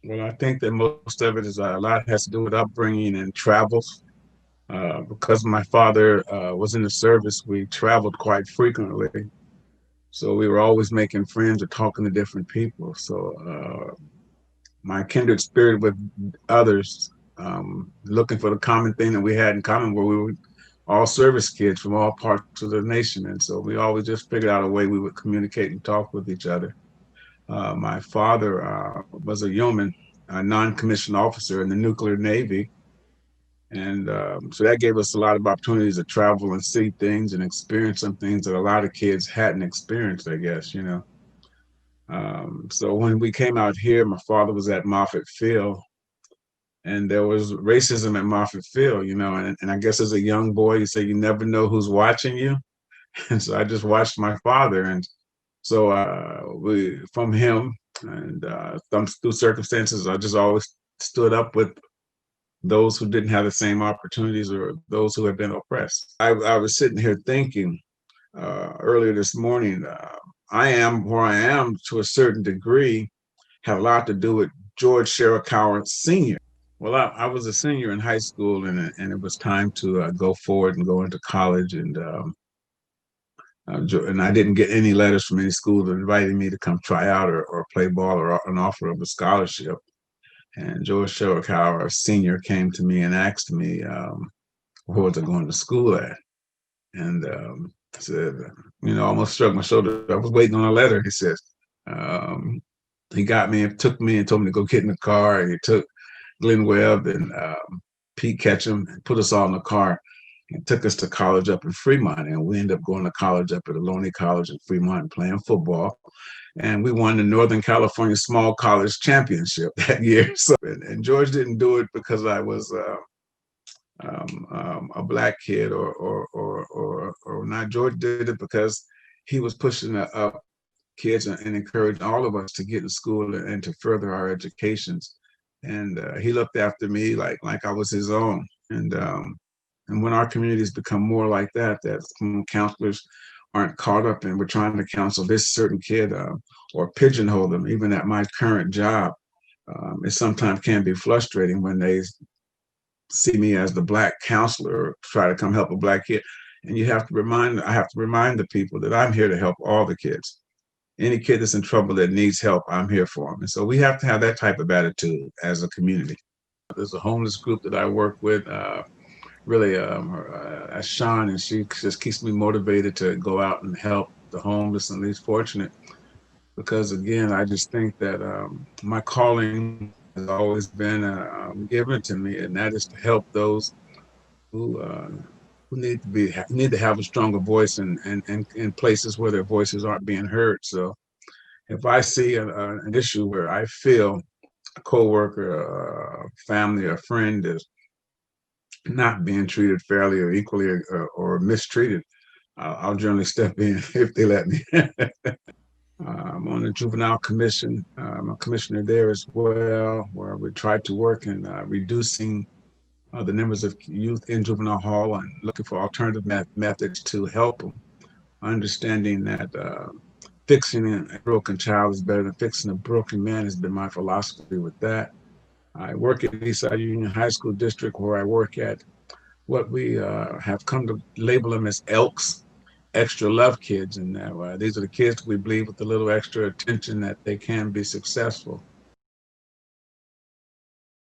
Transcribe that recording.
Well, I think that most of it is a lot has to do with upbringing and travels. Because my father was in the service, we traveled quite frequently. So we were always making friends or talking to different people. So my kindred spirit with others, looking for the common thing that we had in common, where we were all service kids from all parts of the nation. And so we always just figured out a way we would communicate and talk with each other. My father was a yeoman, a non-commissioned officer in the nuclear navy, and so that gave us a lot of opportunities to travel and see things and experience some things that a lot of kids hadn't experienced, I guess, you know. So when we came out here, my father was at Moffett Field, and there was racism at Moffett Field, you know, and I guess as a young boy, you say you never know who's watching you. And so I just watched my father. And so we, from him, and through circumstances, I just always stood up with those who didn't have the same opportunities or those who had been oppressed. I was sitting here thinking earlier this morning, I am where I am to a certain degree, had a lot to do with George Sherrick Sr. Well, I was a senior in high school, and it was time to go forward and go into college. And I didn't get any letters from any schools inviting me to come try out or play ball or an offer of a scholarship. And George Sherrick Sr. came to me and asked me, where was I going to school at? And I said, you know, almost shrugged my shoulder. I was waiting on a letter. He says, um, he got me and took me and told me to go get in the car. And he took Glenn Webb and Pete Ketchum and put us all in the car and took us to college up in Fremont. And we ended up going to college up at Ohlone College in Fremont and playing football. And we won the Northern California Small College Championship that year. So, and George didn't do it because I was a black kid or not. George did it because he was pushing up kids and encouraged all of us to get to school and to further our educations. And he looked after me like I was his own. And when our communities become more like that, that counselors aren't caught up and we're trying to counsel this certain kid or pigeonhole them, even at my current job, it sometimes can be frustrating when they see me as the black counselor, try to come help a black kid. And I have to remind the people that I'm here to help all the kids. Any kid that's in trouble that needs help, I'm here for them. And so we have to have that type of attitude as a community. There's a homeless group that I work with, really, as Sean, and she just keeps me motivated to go out and help the homeless and least fortunate. Because again, I just think that my calling has always been given to me, and that is to help those who need to have a stronger voice and in places where their voices aren't being heard. So if I see an issue where I feel a coworker, a family, a friend is not being treated fairly or equally or mistreated, I'll generally step in if they let me. I'm on the juvenile commission. I'm a commissioner there as well, where we try to work in reducing the numbers of youth in juvenile hall and looking for alternative methods to help them, understanding that fixing a broken child is better than fixing a broken man has been my philosophy with that. I work at Eastside Union High School District, where I work at what we have come to label them as ELKs, extra love kids. And these are the kids we believe with a little extra attention that they can be successful.